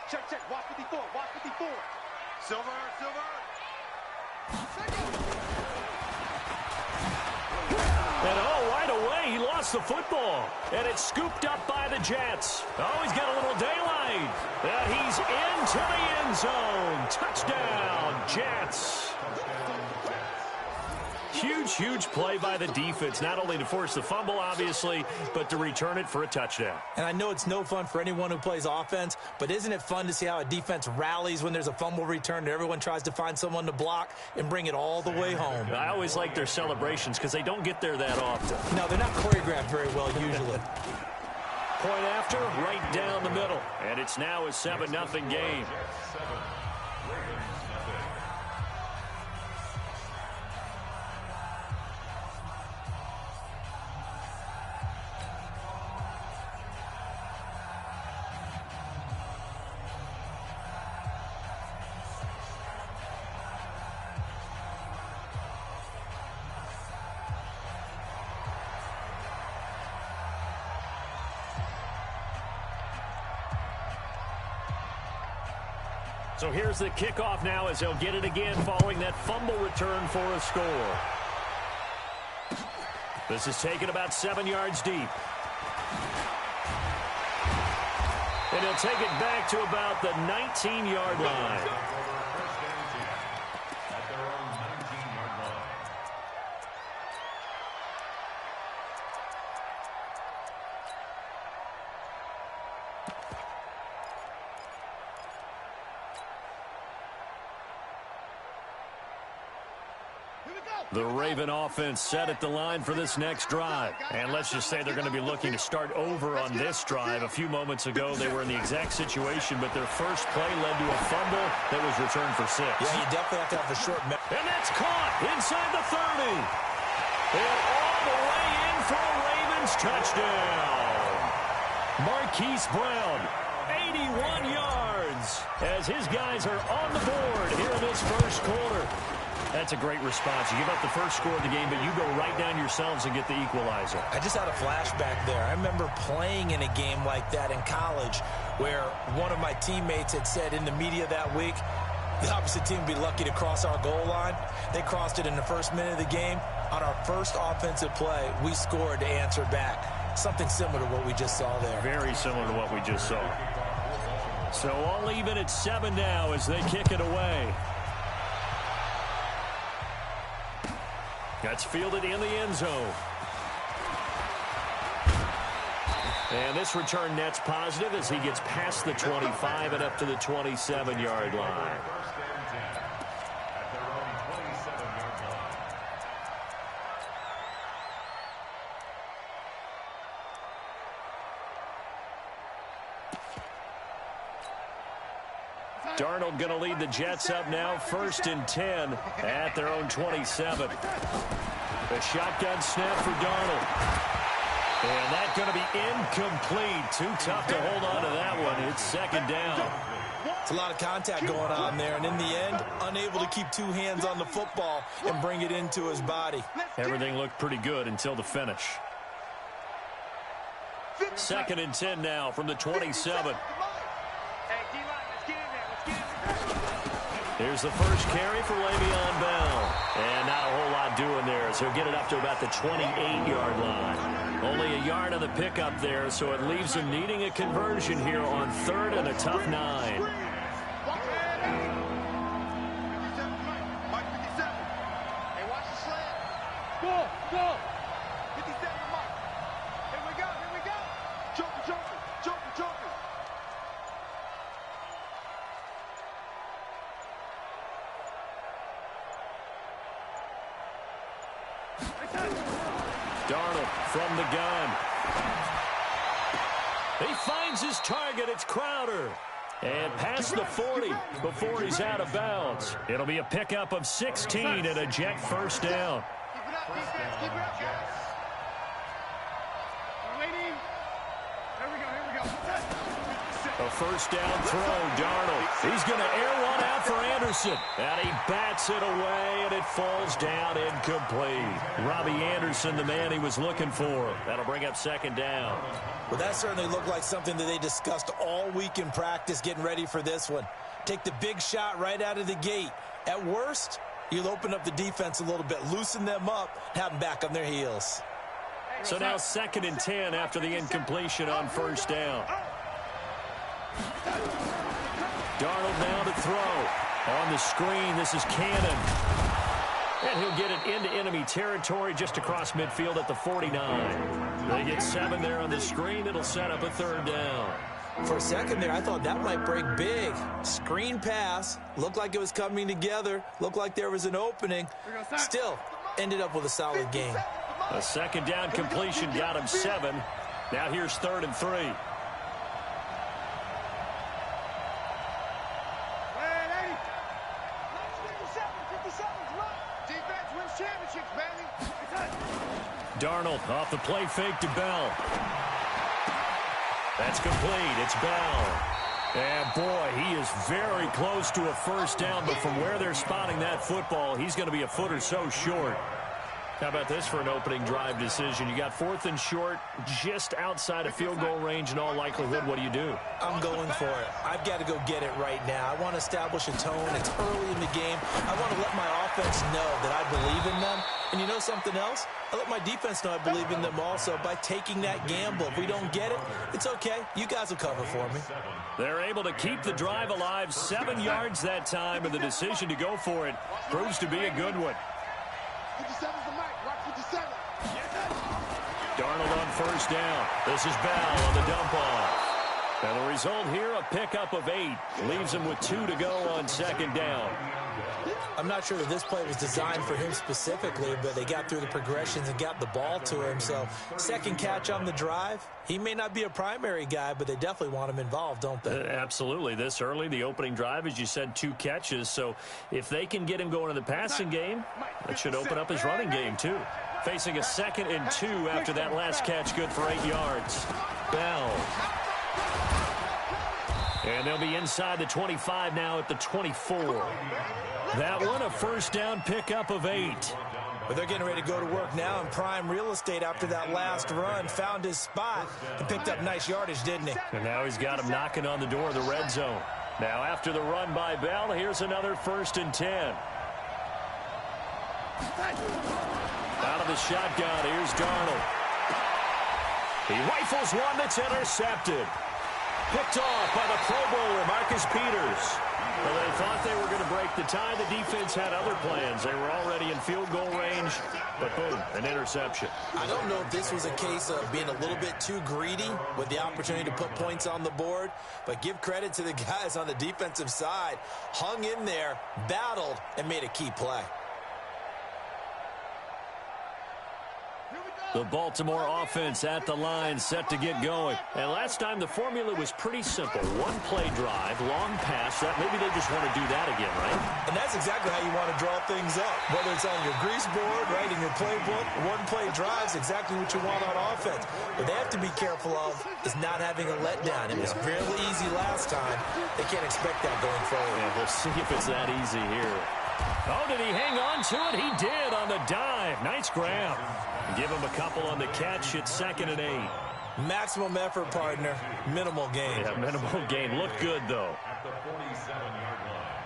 Check, check. Watch 54. Watch 54. Silver. And right away, he lost the football. And it's scooped up by the Jets. Oh, he's got a little daylight. And he's into the end zone. Touchdown, Jets. Huge play by the defense, not only to force the fumble, obviously, but to return it for a touchdown. And I know it's no fun for anyone who plays offense, but isn't it fun to see how a defense rallies when there's a fumble return and everyone tries to find someone to block and bring it all the way home? I always like their celebrations because they don't get there that often. No, they're not choreographed very well usually. Point after, right down the middle. And it's now a 7-0 game. So here's the kickoff now as they'll get it again following that fumble return for a score. This is taken about 7 yards deep. And he'll take it back to about the 19-yard line. The Raven offense set at the line for this next drive. And let's just say they're going to be looking to start over on this drive. A few moments ago, they were in the exact situation, but their first play led to a fumble that was returned for 6. Yeah, you definitely have to have a short... And that's caught inside the 30. And all the way in for a Ravens touchdown. Marquise Brown, 81 yards, as his guys are on the board here in this first quarter. That's a great response. You give up the first score of the game, but you go right down yourselves and get the equalizer. I just had a flashback there. I remember playing in a game like that in college where one of my teammates had said in the media that week, the opposite team would be lucky to cross our goal line. They crossed it in the first minute of the game. On our first offensive play, we scored to answer back. Something similar to what we just saw there. Very similar to what we just saw. So all even at 7 now as they kick it away. That's fielded in the end zone. And this return net's positive as he gets past the 25 and up to the 27-yard line. Darnold going to lead the Jets up now, 1st and 10 at their own 27. A shotgun snap for Darnold. And that's going to be incomplete. Too tough to hold on to that one. It's 2nd down. It's a lot of contact going on there, and in the end, unable to keep 2 hands on the football and bring it into his body. Everything looked pretty good until the finish. 2nd and 10 now from the 27. Here's the first carry for Le'Veon Bell. And not a whole lot doing there, so he'll get it up to about the 28-yard line. Only a yard on the pickup there, so it leaves him needing a conversion here on 3rd and a tough 9. Go! 57 Mike. Here we go. Joker. Darnold from the gun. He finds his target. It's Crowder. And past the 40 before he's out of bounds. It'll be a pickup of 16 and a Jet first down. Keep it up, defense. Keep it up, guys. Waiting. Here we go. A first down throw, Darnold. He's going to air one out for Anderson. Anderson, and he bats it away, and it falls down incomplete. Robbie Anderson, the man he was looking for. That'll bring up second down. Well, that certainly looked like something that they discussed all week in practice getting ready for this one. Take the big shot right out of the gate. At worst, you'll open up the defense a little bit, loosen them up, have them back on their heels. So now 2nd and 10 after the incompletion on first down. Darnold now to throw. On the screen, this is Cannon. And he'll get it into enemy territory just across midfield at the 49. They get 7 there on the screen. It'll set up a 3rd down. For a second there, I thought that might break big. Screen pass. Looked like it was coming together. Looked like there was an opening. Still, ended up with a solid game. A 2nd down completion got him 7. Now here's 3rd and 3. Darnold off the play fake to Bell. That's complete. It's Bell. And, boy, he is very close to a 1st down, but from where they're spotting that football, he's going to be a foot or so short. How about this for an opening drive decision? You got 4th and short, just outside of field goal range in all likelihood. What do you do? I'm going for it. I've got to go get it right now. I want to establish a tone. It's early in the game. I want to let my offense know that I believe in them. And you know something else? I let my defense know I believe in them also by taking that gamble. If we don't get it, it's okay. You guys will cover for me. They're able to keep the drive alive, 7 yards that time, and the decision to go for it proves to be a good one. 57's the mic. Watch 57. Darnold on 1st down. This is Bell on the dump off. And the result here, a pickup of 8. Leaves him with 2 to go on 2nd down. I'm not sure that this play was designed for him specifically, but they got through the progressions and got the ball to him. So 2nd catch on the drive. He may not be a primary guy, but they definitely want him involved, don't they? Absolutely. This early, the opening drive, as you said, 2 catches. So if they can get him going in the passing game, that should open up his running game too. Facing a 2nd and 2 after that last catch, good for 8 yards. Bell. And they'll be inside the 25 now at the 24. That one, a 1st down pickup of 8. But they're getting ready to go to work now in prime real estate after that last run. Found his spot and picked up nice yardage, didn't he? And now he's got him knocking on the door of the red zone. Now after the run by Bell, here's another 1st and 10. Out of the shotgun, here's Darnold. He rifles one that's intercepted. Picked off by the Pro Bowler, Marcus Peters. Well, they thought they were going to break the tie. The defense had other plans. They were already in field goal range, but boom, an interception. I don't know if this was a case of being a little bit too greedy with the opportunity to put points on the board, but give credit to the guys on the defensive side. Hung in there, battled, and made a key play. The Baltimore offense at the line, set to get going. And last time, the formula was pretty simple. 1-play drive, long pass. That maybe they just want to do that again, right? And that's exactly how you want to draw things up. Whether it's on your grease board, right, in your playbook, 1-play drive is exactly what you want on offense. What they have to be careful of is not having a letdown. It was fairly easy last time. They can't expect that going forward. Yeah, we'll see if it's that easy here. Oh, did he hang on to it? He did on the dive. Nice grab. Give him a couple on the catch. It's 2nd and 8. Maximum effort, partner. Minimal gain. Yeah, minimal gain. Looked good, though. At the 47-yard line.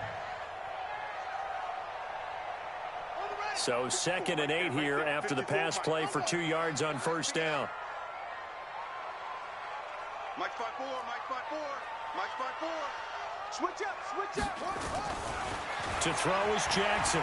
So 2nd and 8 here after the pass play for 2 yards on 1st down. Mike 5-4, Mike 5-4, Mike 5-4. Switch up, switch up. To throw is Jackson.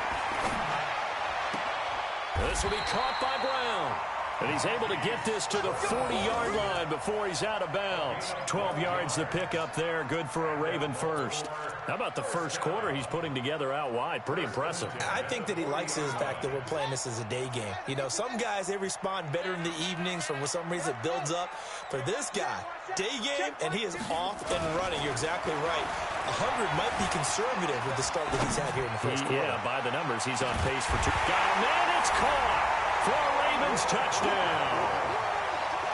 This will be caught by Brown. And he's able to get this to the 40-yard line before he's out of bounds. 12 yards to pick up there. Good for a Raven first. How about the first quarter he's putting together out wide? Pretty impressive. I think that he likes the fact that we're playing this as a day game. You know, some guys, they respond better in the evenings. For some reason, it builds up. For this guy, day game, and he is off and running. You're exactly right. 100 might be conservative with the start that he's had here in the first quarter. Yeah, by the numbers, he's on pace for 2. Got him, and it's caught for a Ravens touchdown.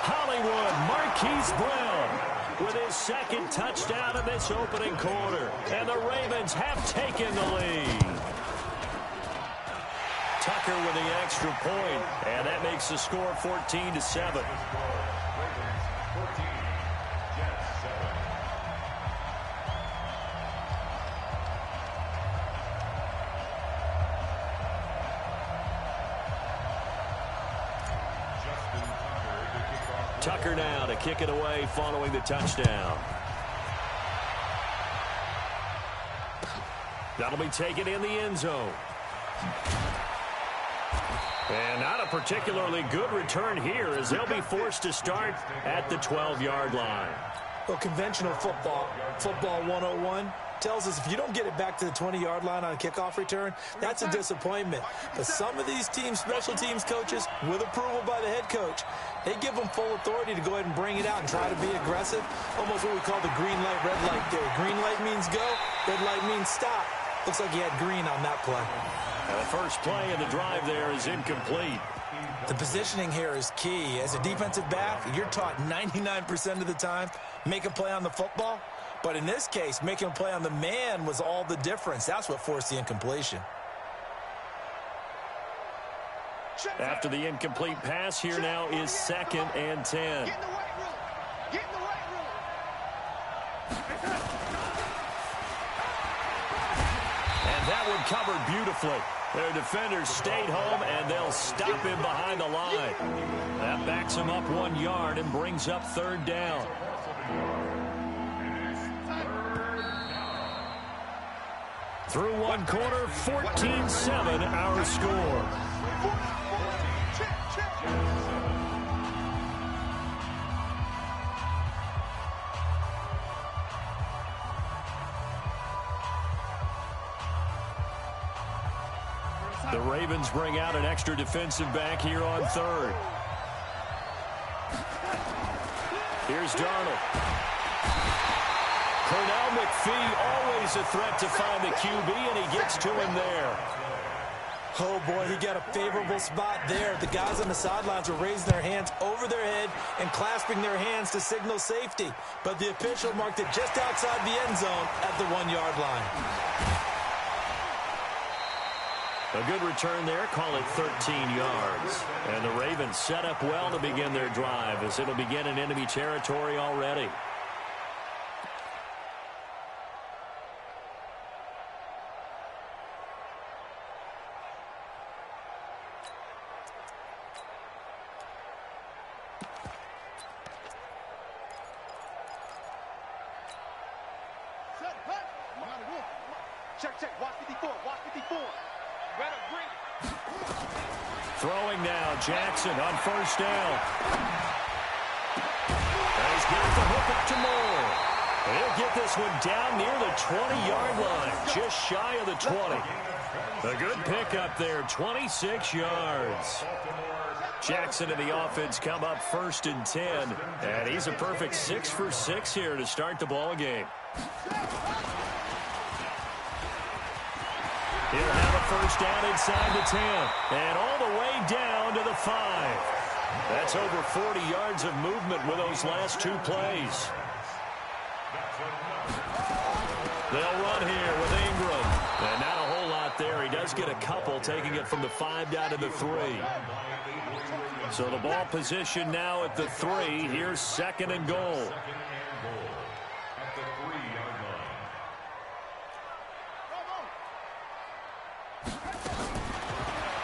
Hollywood Marquise Brown. with his second touchdown in this opening quarter. And the Ravens have taken the lead. Tucker with the extra point, and that makes the score 14-7. Tucker now to kick it away following the touchdown. That'll be taken in the end zone. And not a particularly good return here as they'll be forced to start at the 12-yard line. Well, conventional football 101, tells us if you don't get it back to the 20-yard line on a kickoff return, that's a disappointment. But some of these teams, special teams coaches, with approval by the head coach, they give them full authority to go ahead and bring it out and try to be aggressive, almost what we call the green light, red light theory. Green light means go, red light means stop. Looks like he had green on that play. And the first play of the drive there is incomplete. The positioning here is key. As a defensive back, you're taught 99% of the time, make a play on the football. But in this case, making a play on the man was all the difference. That's what forced the incompletion. After the incomplete pass, here now is 2nd and 10. Get in the weight room. Get in the weight room. And that one covered beautifully. Their defenders stayed home, and they'll stop him behind the line. That backs him up 1 yard and brings up 3rd down. Through one quarter, 14-7 our score. The Ravens bring out an extra defensive back here on 3rd. Here's Darnold. Pernell McPhee, always a threat to find the QB, and he gets to him there. Oh, boy, he got a favorable spot there. The guys on the sidelines were raising their hands over their head and clasping their hands to signal safety. But the official marked it just outside the end zone at the 1-yard line. A good return there, call it 13 yards. And the Ravens set up well to begin their drive as it'll begin in enemy territory already. Check. Watch 54. Watch 54. Throwing now, Jackson on 1st down. And he's got the hook up to Moore. He'll get this one down near the 20-yard line, just shy of the 20. A good pickup there, 26 yards. Jackson and the offense come up 1st and 10, and he's a perfect 6 for 6 here to start the ball game. He'll have a 1st down inside the 10, and all the way down to the 5. That's over 40 yards of movement with those last 2 plays. They'll run here with Ingram, and not a whole lot there. He does get a couple, taking it from the 5 down to the 3. So the ball position now at the 3. Here's 2nd and goal.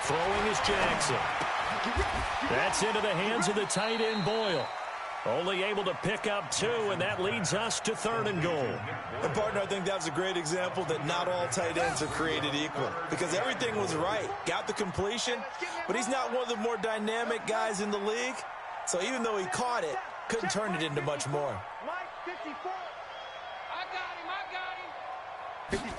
Throwing is Jackson. That's into the hands of the tight end Boyle. Only able to pick up 2, and that leads us to 3rd and goal. And, partner, I think that was a great example that not all tight ends are created equal, because everything was right. Got the completion, but he's not one of the more dynamic guys in the league. So even though he caught it, couldn't turn it into much more. Mike 54. I got him.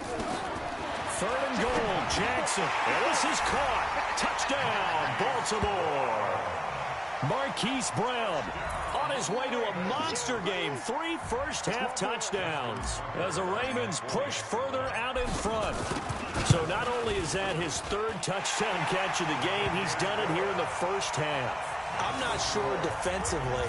3rd and goal, Jackson. And this is caught. Touchdown, Baltimore. Marquise Brown on his way to a monster game. 3 first-half touchdowns as the Ravens push further out in front. So not only is that his 3rd touchdown catch of the game, he's done it here in the first half. I'm not sure defensively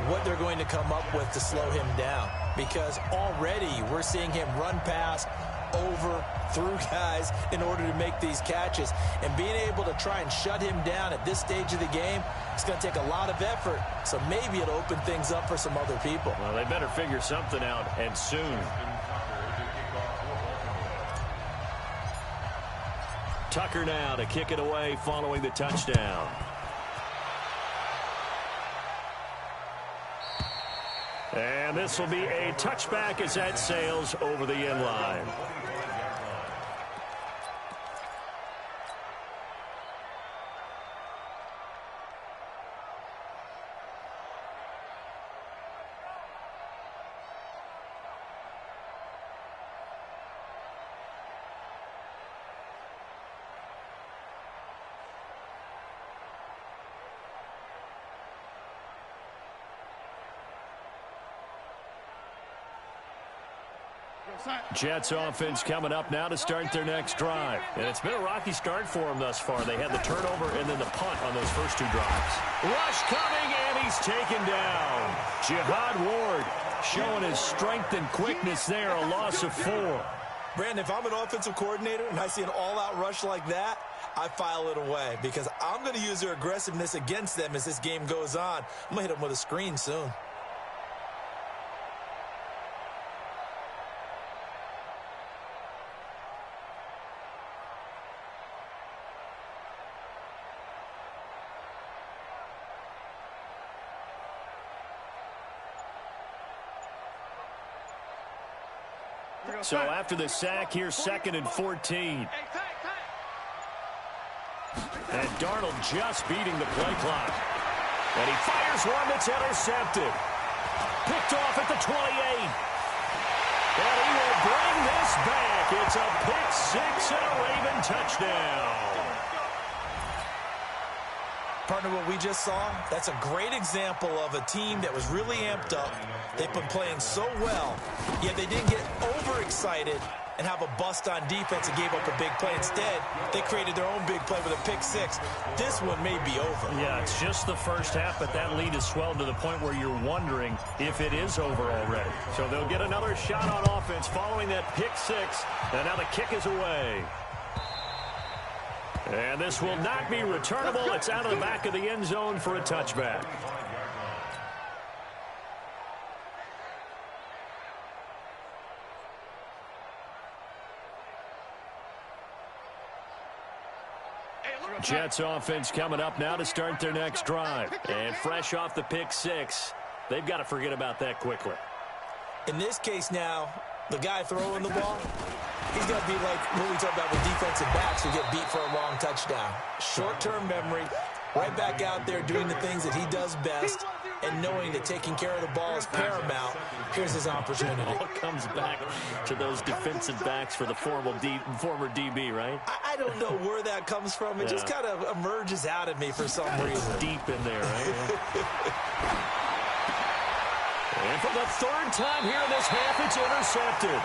what they're going to come up with to slow him down, because already we're seeing him run past, over, through guys in order to make these catches. And being able to try and shut him down at this stage of the game, it's going to take a lot of effort. So maybe it'll open things up for some other people. Well, they better figure something out, and soon. Tucker now to kick it away following the touchdown. And this will be a touchback as that sails over the end line. Jets offense coming up now to start their next drive. And it's been a rocky start for them thus far. They had the turnover and then the punt on those first two drives. Rush coming, and he's taken down. Jihad Ward showing his strength and quickness there, a loss of 4. Brandon, if I'm an offensive coordinator and I see an all-out rush like that, I file it away because I'm going to use their aggressiveness against them as this game goes on. I'm going to hit them with a screen soon. So after the sack, here's 2nd and 14. And Darnold just beating the play clock. And he fires one that's intercepted. Picked off at the 28. And he will bring this back. It's a pick 6 and a Raven touchdown. Partner, what we just saw, that's a great example of a team that was really amped up. They've been playing so well, yet they didn't get overexcited and have a bust on defense and gave up a big play. Instead, they created their own big play with a pick 6. This one may be over. Yeah, it's just the first half, but that lead has swelled to the point where you're wondering if it is over already. So they'll get another shot on offense following that pick 6, and now the kick is away. And this will not be returnable. It's out of the back of the end zone for a touchback. Jets offense coming up now to start their next drive. And fresh off the pick 6, they've got to forget about that quickly. In this case now, the guy throwing the ball, he's going to be like what we talk about with defensive backs who get beat for a long touchdown. Short-term memory, right back out there doing the things that he does best, and knowing that taking care of the ball is paramount. Here's his opportunity. All comes back to those defensive backs for the former DB, right? I don't know where that comes from. It just kind of emerges out of me for some reason. Deep in there, right? And for the 3rd time here in this half, it's intercepted.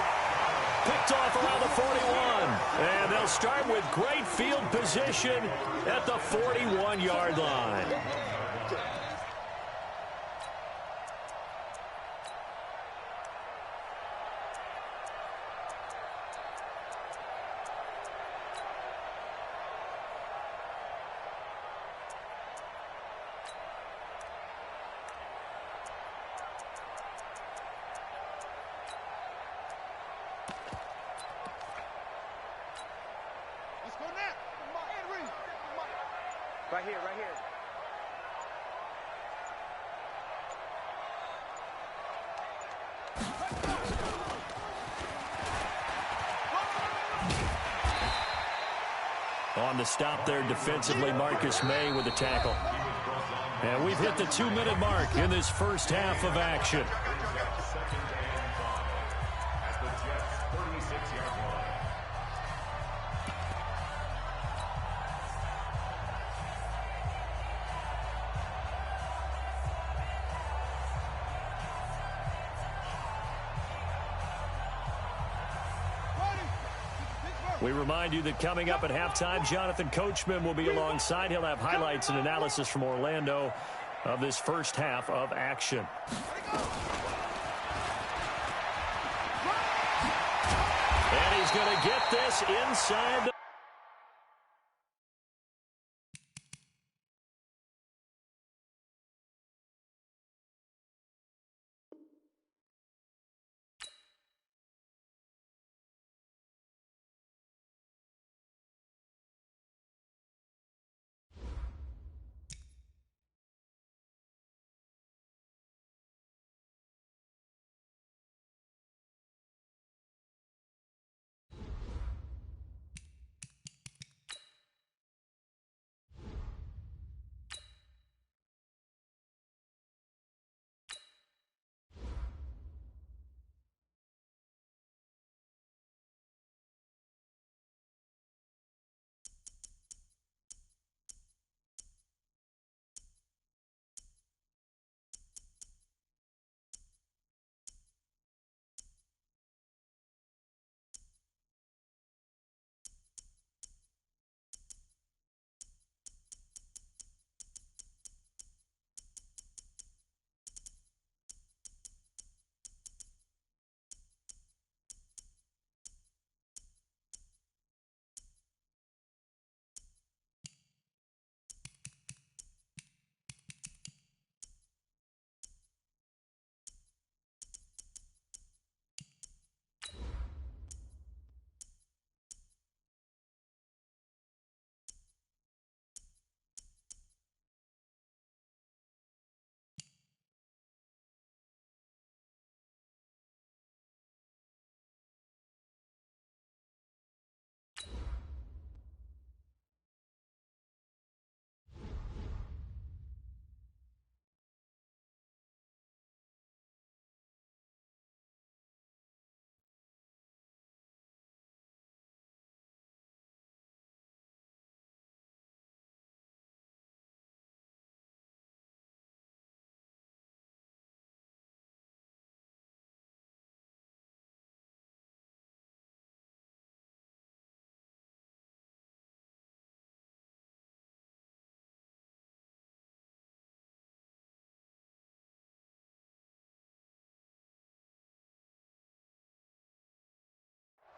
Picked off around the 41. And they'll start with great field position at the 41-yard line. Right here, right here. On the stop there defensively, Marcus May with the tackle. And we've hit the 2-minute mark in this first half of action. We remind you that coming up at halftime, Jonathan Coachman will be alongside. He'll have highlights and analysis from Orlando of this first half of action. And he's going to get this inside the...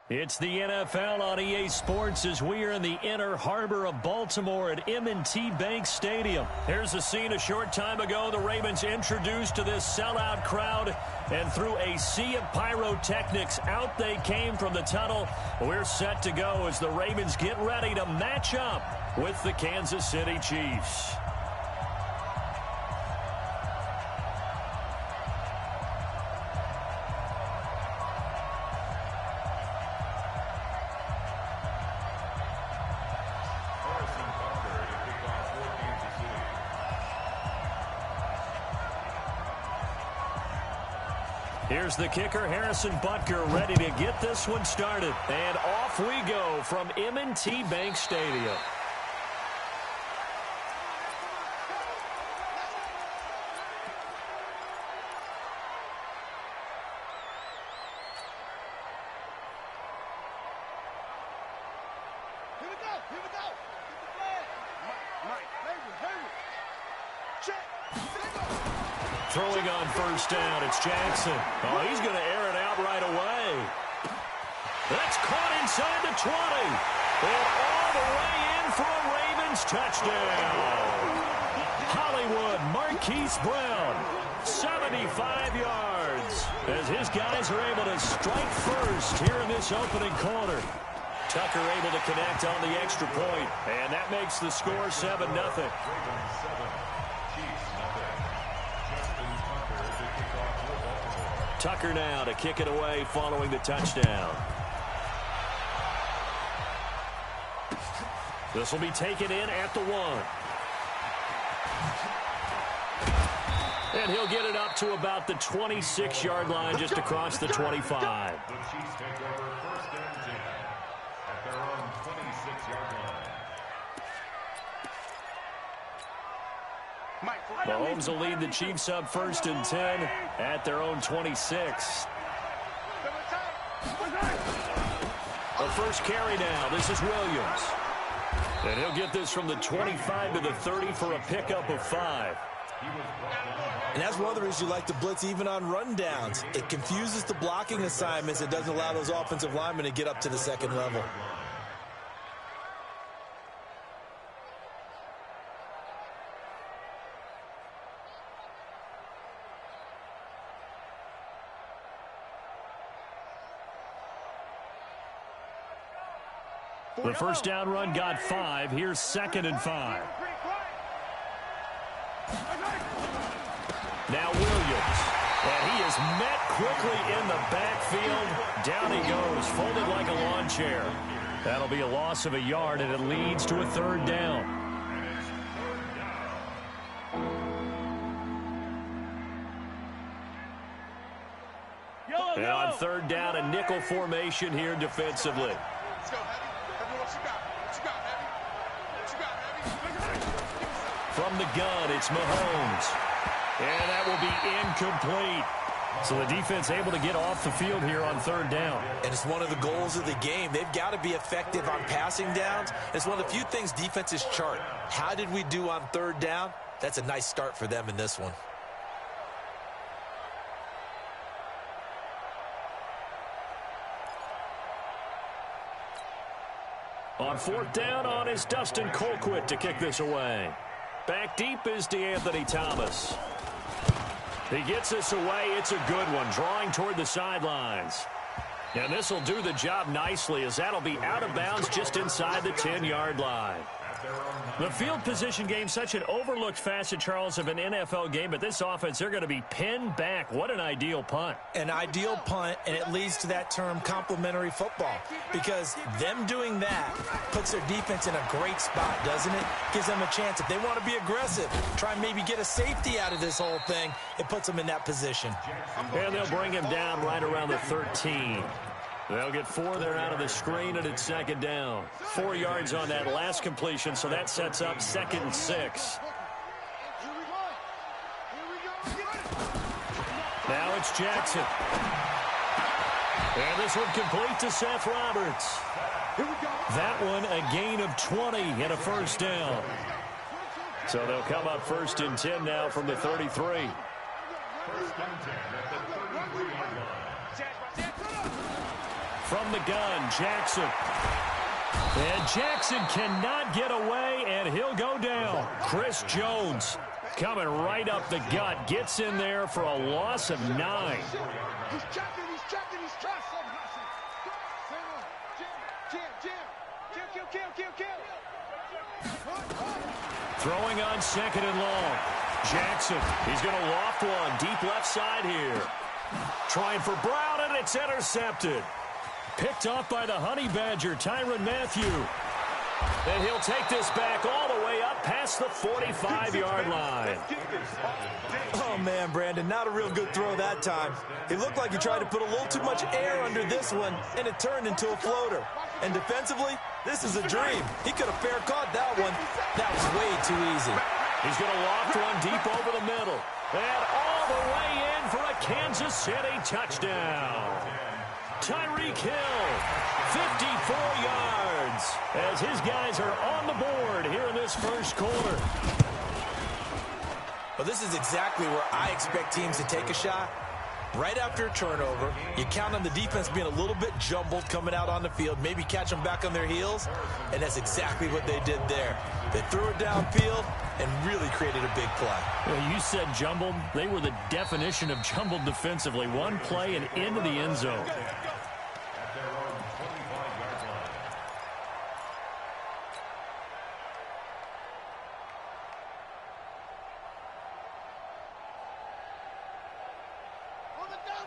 It's the NFL on EA Sports as we are in the inner harbor of Baltimore at M&T Bank Stadium. Here's a scene a short time ago. The Ravens introduced to this sellout crowd, and through a sea of pyrotechnics, out they came from the tunnel. We're set to go as the Ravens get ready to match up with the Kansas City Chiefs. Here's the kicker, Harrison Butker, ready to get this one started. And off we go from M&T Bank Stadium. Here we go. Get the flag. Mike. Check. Throwing on first down, it's Jackson. Oh, he's going to air it out right away. That's caught inside the 20. And all the way in for a Ravens touchdown. Hollywood Marquise Brown, 75 yards. As his guys are able to strike first here in this opening quarter. Tucker able to connect on the extra point, and that makes the score 7-0. Tucker now to kick it away following the touchdown. This will be taken in at the 1. And he'll get it up to about the 26-yard line, just across the 25. The Chiefs take over first and 10 at their own 26-yard line. Mahomes will lead the Chiefs up first and 10 at their own 26. first carry now. This is Williams. And he'll get this from the 25 to the 30 for a pickup of 5. And that's one of the reasons you like to blitz even on rundowns. It confuses the blocking assignments. It doesn't allow those offensive linemen to get up to the second level. The first down run got 5. Here's 2nd and 5. Now Williams. And he is met quickly in the backfield. Down he goes, folded like a lawn chair. That'll be a loss of a yard, and it leads to a 3rd down. And on 3rd down, a nickel formation here defensively. Let's go, Heavy. Heavy, what you got? What you got, Heavy? What you got, Heavy? From the gun, it's Mahomes. And that will be incomplete. So the defense able to get off the field here on 3rd down. And it's one of the goals of the game. They've got to be effective on passing downs. It's one of the few things defenses chart. How did we do on 3rd down? That's a nice start for them in this one. On 4th down, on is Dustin Colquitt to kick this away. Back deep is DeAnthony Thomas. He gets this away. It's a good one, drawing toward the sidelines. And this will do the job nicely, as that'll be out of bounds just inside the 10-yard line. The field position game, such an overlooked facet, Charles, of an NFL game, but this offense, they're going to be pinned back. What an ideal punt. An ideal punt, and it leads to that term complementary football, because them doing that puts their defense in a great spot, doesn't it? Gives them a chance. If they want to be aggressive, try and maybe get a safety out of this whole thing, it puts them in that position. And they'll bring him down right around the 13. They'll get 4 there out of the screen, and it's 2nd down. 4 yards on that last completion, so that sets up 2nd and 6. Now it's Jackson. And this one complete to Seth Roberts. That one a gain of 20 and a 1st down. So they'll come up 1st and 10 now from the 33. 1st and 10 at the 33-yard line. From the gun, Jackson. And Jackson cannot get away, and he'll go down. Chris Jones coming right up the gut. Gets in there for a loss of 9. He's checking, he's checking, he's trusting. Throwing on 2nd and long. Jackson, he's going to loft one deep left side here. Trying for Brown, and it's intercepted. Picked off by the Honey Badger, Tyrann Mathieu. And he'll take this back all the way up past the 45-yard line. Oh, man, Brandon, not a real good throw that time. It looked like he tried to put a little too much air under this one, and it turned into a floater. And defensively, this is a dream. He could have fair caught that one. That was way too easy. He's going to loft one deep over the middle. And all the way in for a Kansas City touchdown. Tyreek Hill, 54 yards, as his guys are on the board here in this first quarter. Well, this is exactly where I expect teams to take a shot. Right after a turnover, you count on the defense being a little bit jumbled coming out on the field, maybe catch them back on their heels, and that's exactly what they did there. They threw it downfield and really created a big play. Well, you said jumbled. They were the definition of jumbled defensively. One play and into the end zone. At their own 25-yard line.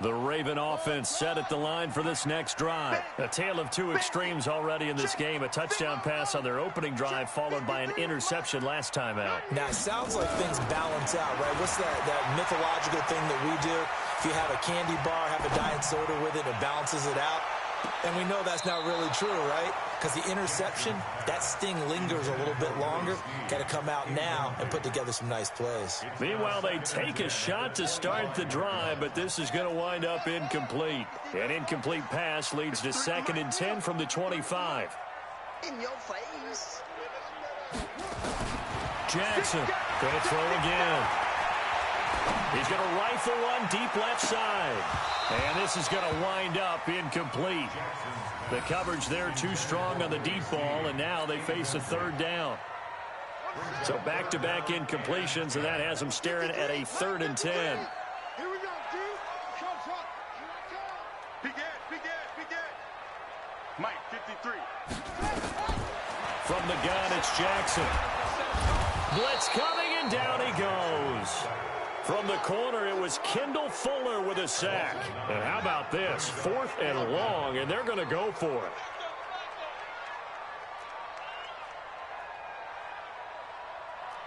The Raven offense set at the line for this next drive. A tale of two extremes already in this game. A touchdown pass on their opening drive, followed by an interception last time out. Now, it sounds like things balance out, right? What's that mythological thing that we do? If you have a candy bar, have a diet soda with it, it balances it out. And we know that's not really true, right? Because the interception, that sting lingers a little bit longer. Got to come out now and put together some nice plays. Meanwhile, they take a shot to start the drive, but this is going to wind up incomplete. An incomplete pass leads to 2nd and 10 from the 25. In your face. Jackson going to throw again. He's going to rifle one deep left side. And this is going to wind up incomplete. The coverage there too strong on the deep ball, and now they face a 3rd down. So back-to-back incompletions, and that has them staring at a 3rd and 10. Here we go, dude. Begin. Mike, 53. From the gun, it's Jackson. Blitz coming, and down he goes. From the corner, it was Kendall Fuller with a sack. And how about this? 4th and long, and they're going to go for it.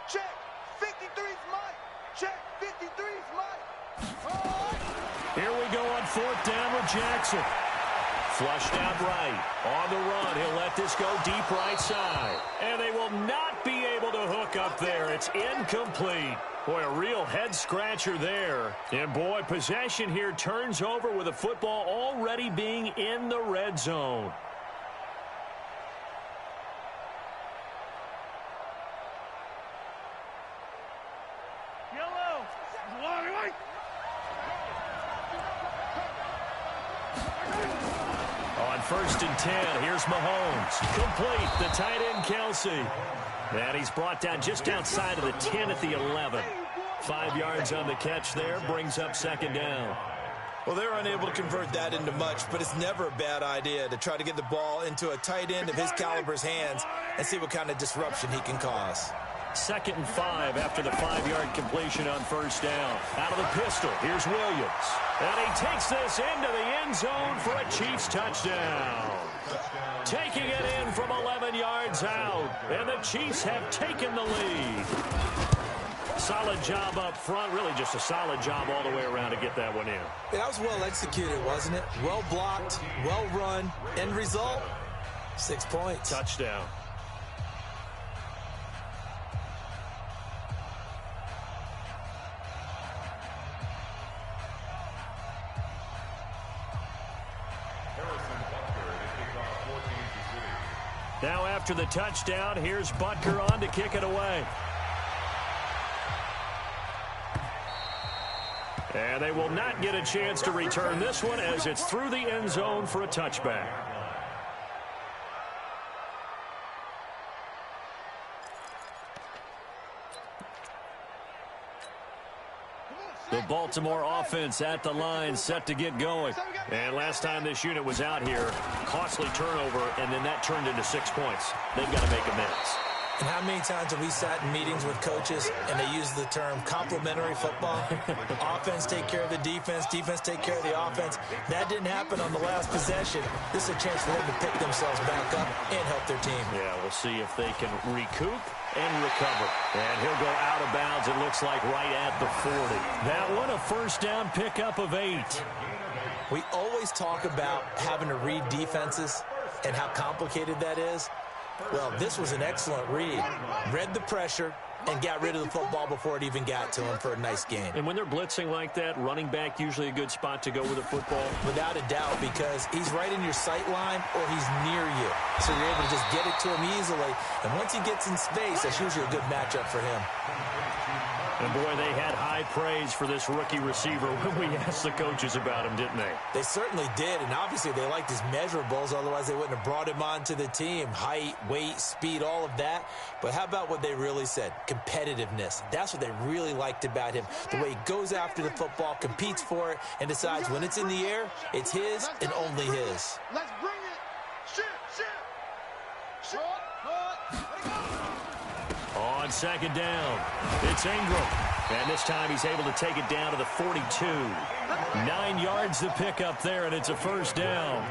Check. 53's Mike. Check. 53's Mike. Here we go on 4th down with Jackson. Flushed out right. On the run, he'll let this go deep right side. And they will not be able to hook up there. It's incomplete. Boy, a real head-scratcher there. And, boy, possession here turns over with the football already being in the red zone. Yellow. On 1st and 10, here's Mahomes. Complete, the tight end Kelsey. And he's brought down just outside of the 10 at the 11. 5 yards on the catch there, brings up 2nd down. Well, they're unable to convert that into much, but it's never a bad idea to try to get the ball into a tight end of his caliber's hands and see what kind of disruption he can cause. 2nd and 5 after the 5-yard completion on 1st down. Out of the pistol, here's Williams. And he takes this into the end zone for a Chiefs touchdown. Taking it in from 11 yards out. And the Chiefs have taken the lead. Solid job up front. Really just a solid job all the way around to get that one in. That was well executed, wasn't it? Well blocked, well run. End result, 6 points. Touchdown. Now after the touchdown, here's Butker on to kick it away. And they will not get a chance to return this one as it's through the end zone for a touchback. The Baltimore offense at the line, set to get going. And last time this unit was out here, costly turnover, and then that turned into 6 points. They've got to make amends. And how many times have we sat in meetings with coaches and they use the term complementary football? Offense take care of the defense, defense take care of the offense. That didn't happen on the last possession. This is a chance for them to pick themselves back up and help their team. Yeah, we'll see if they can recoup and recover. And he'll go out of bounds, it looks like, right at the 40. That one, a 1st down pickup of 8. We always talk about having to read defenses and how complicated that is. Well, this was an excellent read. Read the pressure and got rid of the football before it even got to him for a nice gain. And when they're blitzing like that, running back usually a good spot to go with the football? Without a doubt, because he's right in your sight line or he's near you. So you're able to just get it to him easily. And once he gets in space, that's usually a good matchup for him. And, boy, they had high praise for this rookie receiver when we asked the coaches about him, didn't they? They certainly did, and obviously they liked his measurables. Otherwise, they wouldn't have brought him onto the team. Height, weight, speed, all of that. But how about what they really said? Competitiveness. That's what they really liked about him. The way he goes after the football, competes for it, and decides when it's in the air, it's his and only his. Let's bring it. Shift. On 2nd down, it's Ingram. And this time he's able to take it down to the 42. 9 yards to pick up there, and it's a 1st down.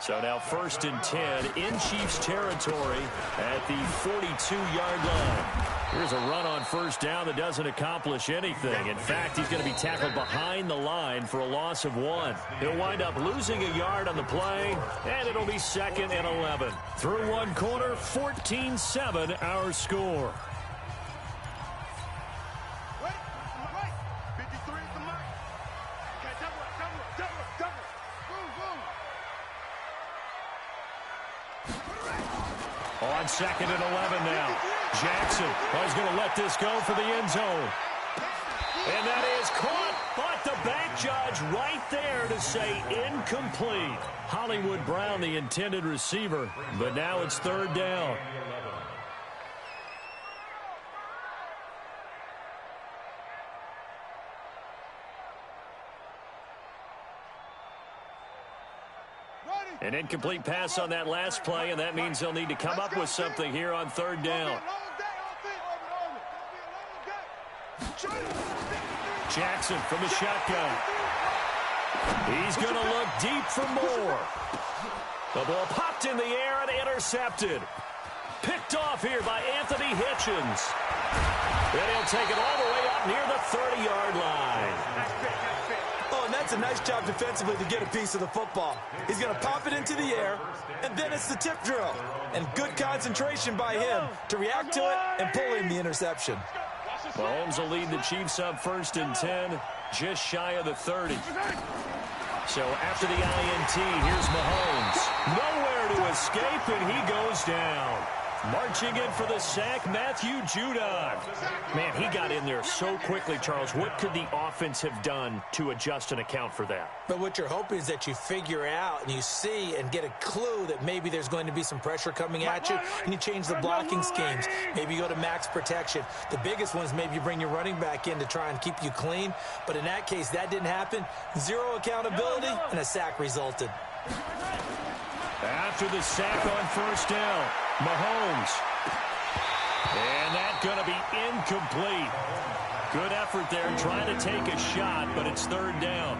So now 1st and 10 in Chiefs territory at the 42-yard line. Here's a run on first down that doesn't accomplish anything. In fact, he's going to be tackled behind the line for a loss of 1. He'll wind up losing a yard on the play, and it'll be 2nd and 11. Through one quarter, 14-7 our score. On 2nd and 11 now. Jackson is going to let this go for the end zone. And that is caught, but the back judge right there to say incomplete. Hollywood Brown, the intended receiver, but now it's 3rd down. An incomplete pass on that last play, and that means they'll need to come up with something here on 3rd down. Jackson from the shotgun. He's going to look deep for more. The ball popped in the air and intercepted. Picked off here by Anthony Hitchens. Then he'll take it all the way up near the 30-yard line. Oh, and that's a nice job defensively to get a piece of the football. He's going to pop it into the air, and then it's the tip drill. And good concentration by him to react to it and pull in the interception. Mahomes will lead the Chiefs up 1st and 10, just shy of the 30. So after the INT, here's Mahomes. Nowhere to escape, and he goes down. Marching in for the sack, Matthew Judon. Man, he got in there so quickly, Charles. What could the offense have done to adjust and account for that? But what you're hoping is that you figure out and you see and get a clue that maybe there's going to be some pressure coming at you, and you change the blocking schemes. Maybe you go to max protection. The biggest one is maybe you bring your running back in to try and keep you clean. But in that case, that didn't happen. Zero accountability, and a sack resulted. After the sack on 1st down, Mahomes. And that's going to be incomplete. Good effort there trying to take a shot, but it's 3rd down.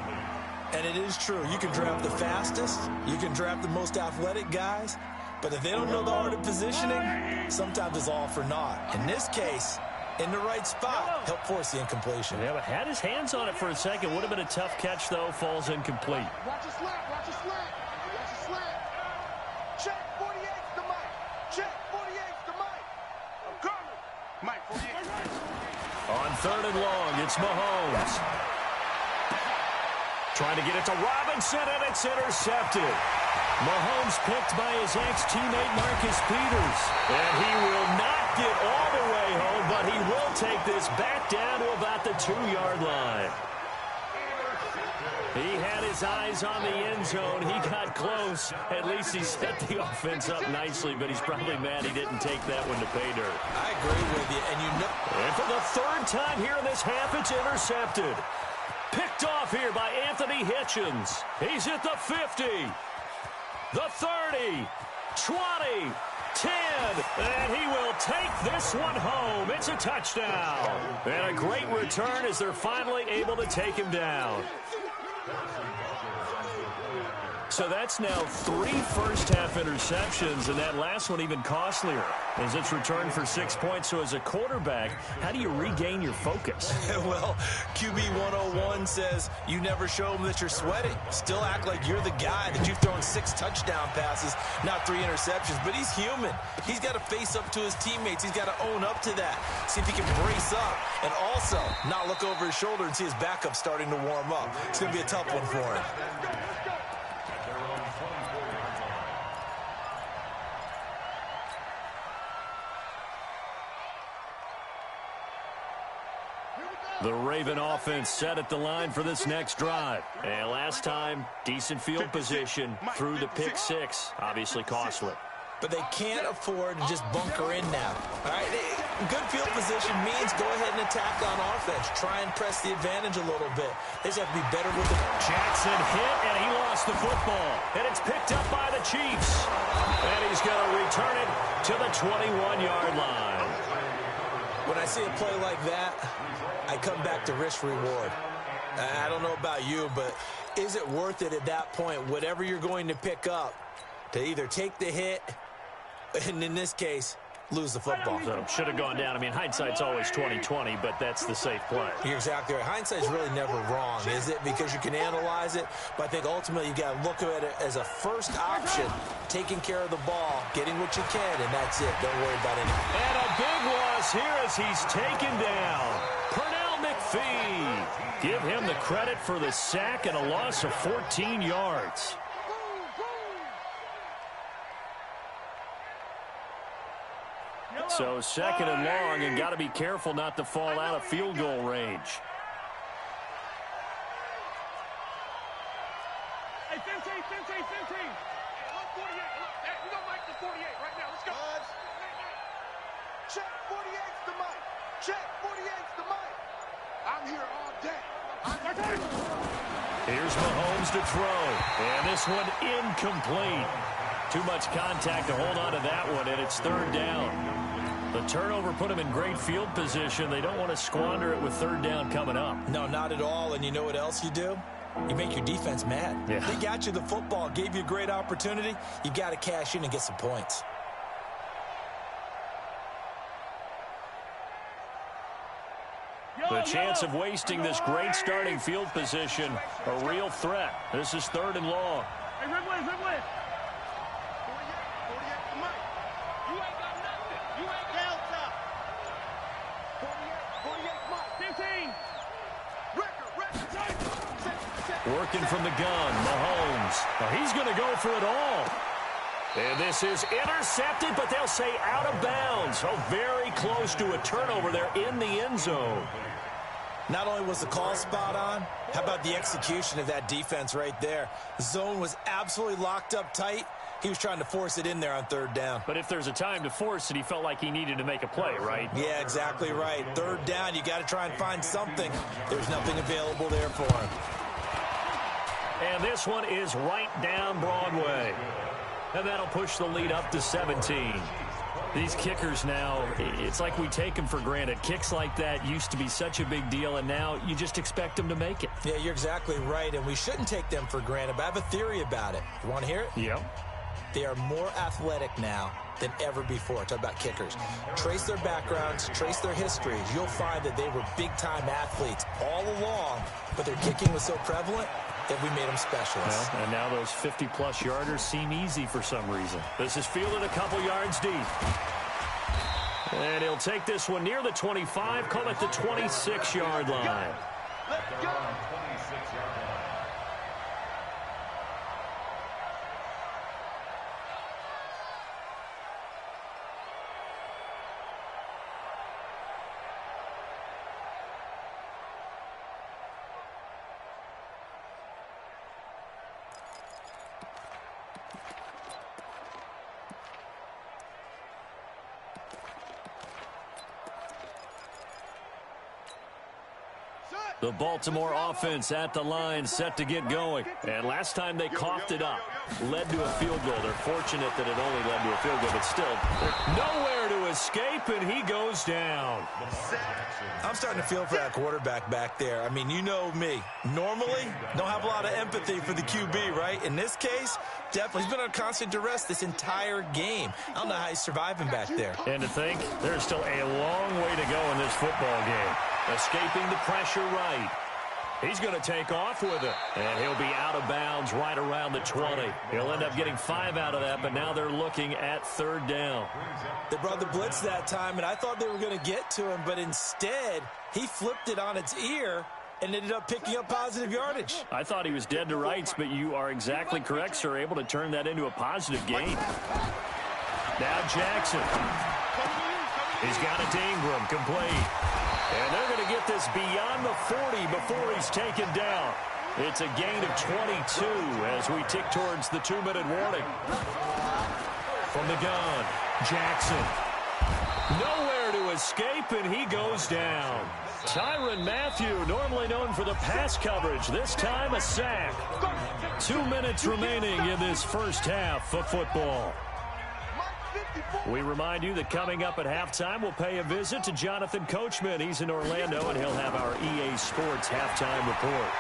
And it is true. You can draft the fastest. You can draft the most athletic guys. But if they don't know the art of positioning, sometimes it's all for naught. In this case, in the right spot, help force the incompletion. Yeah, but had his hands on it for a second. Would have been a tough catch, though. Falls incomplete. Watch your slant, watch your slant. Watch your slant. Check 48's the mic. Check 48's the mic. I'm coming. Mike 48. On 3rd and long, it's Mahomes. Trying to get it to Robinson, and it's intercepted. Mahomes picked by his ex-teammate Marcus Peters. And he will not get all the way home, but he will take this back down to about the 2-yard line. He had his eyes on the end zone. He got close. At least he set the offense up nicely, but he's probably mad he didn't take that one to pay dirt. I agree with you, and you know. And for the 3rd time here in this half, it's intercepted. Picked off here by Anthony Hitchens. He's at the 50, the 30, 20, 10, and he will take this one home. It's a touchdown. And a great return as they're finally able to take him down. So that's now 3 first-half interceptions, and that last one even costlier as it's returned for 6 points. So as a quarterback, how do you regain your focus? Well, QB 101 says you never show them that you're sweating. Still act like you're the guy, that you've thrown 6 touchdown passes, not 3 interceptions. But he's human. He's got to face up to his teammates. He's got to own up to that. See if he can brace up and also not look over his shoulder and see his backup starting to warm up. It's going to be a tough one for him. The Raven offense set at the line for this next drive. And last time, decent field position through the pick 6. Obviously costly. But they can't afford to just bunker in now. All right, good field position means go ahead and attack on offense. Try and press the advantage a little bit. They just have to be better with it. Jackson hit, and he lost the football. And it's picked up by the Chiefs. And he's going to return it to the 21-yard line. When I see a play like that, I come back to risk-reward. I don't know about you, but is it worth it at that point, whatever you're going to pick up, to either take the hit, and in this case, lose the football. So should have gone down. I mean, hindsight's always 20/20, but that's the safe play. You're exactly right. Hindsight's really never wrong, is it? Because you can analyze it, but I think ultimately you got to look at it as a first option, taking care of the ball, getting what you can, and that's it. Don't worry about anything. And a big loss here as he's taken down. Pernell McPhee. Give him the credit for the sack and a loss of 14 yards. So second and long, and got to be careful not to fall out of field goal range. Hey, 15. Look, 48. Look, we don't like the 48 right now. Let's go. Check 48's the mic. Check 48's the mic. I'm here all day. Here's Mahomes to throw. And this one incomplete. Too much contact to hold on to that one, and it's third down. The turnover put them in great field position. They don't want to squander it with third down coming up. No, not at all. And you know what else you do? You make your defense mad. Yeah. They got you the football, gave you a great opportunity. You got to cash in and get some points. The chance of wasting this great starting field position, a real threat. This is third and long. Hey, Ridley. 48 the mic. You ain't got nothing. You ain't Delta. 48 mic. 15. Record. Working from the gun, Mahomes. Now he's going to go for it all. And this is intercepted, but they'll say out of bounds. Oh, very close to a turnover there in the end zone. Not only was the call spot on, how about the execution of that defense right there? The zone was absolutely locked up tight. He was trying to force it in there on third down. But if there's a time to force it, he felt like he needed to make a play, right? Yeah, exactly right. Third down, you got to try and find something. There's nothing available there for him. And this one is right down Broadway. And that'll push the lead up to 17. These kickers now, it's like we take them for granted. Kicks like that used to be such a big deal, and now you just expect them to make it. Yeah, you're exactly right, and we shouldn't take them for granted, but I have a theory about it. You want to hear it? Yep. They are more athletic now than ever before. Talk about kickers. Trace their backgrounds, trace their histories. You'll find that they were big-time athletes all along, but their kicking was so prevalent that we made them specialists. Well, and now those 50-plus yarders seem easy for some reason. This is fielded a couple yards deep. And he'll take this one near the 25, call it the 26-yard line. Let's go. 26-yard line. The Baltimore offense at the line, set to get going. And last time they coughed it up, led to a field goal. They're fortunate that it only led to a field goal, but still, nowhere to escape, and he goes down. I'm starting to feel for that quarterback back there. I mean, you know me. Normally, don't have a lot of empathy for the QB, right? In this case, definitely. He's been on constant duress this entire game. I don't know how he's surviving back there. And to think, there's still a long way to go in this football game. Escaping the pressure right. He's going to take off with it. And he'll be out of bounds right around the 20. He'll end up getting 5 out of that, but now they're looking at third down. They brought the blitz that time, and I thought they were going to get to him, but instead, he flipped it on its ear and ended up picking up positive yardage. I thought he was dead to rights, but you are exactly correct, sir. Able to turn that into a positive gain. Now Jackson. He's got it to Ingram, complete. And they're going to get this beyond the 40 before he's taken down. It's a gain of 22 as we tick towards the 2-minute warning. From the gun, Jackson. Nowhere to escape, and he goes down. Tyrann Mathieu, normally known for the pass coverage, this time a sack. 2 minutes remaining in this first half of football. We remind you that coming up at halftime, we'll pay a visit to Jonathan Coachman. He's in Orlando, and he'll have our EA Sports halftime report.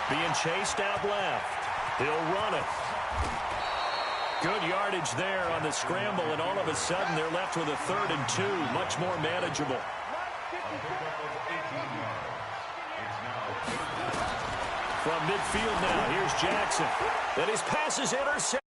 Being chased out left. He'll run it. Good yardage there on the scramble, and all of a sudden they're left with a 3rd and 2, much more manageable. From midfield now, here's Jackson. Then his pass is intercepted.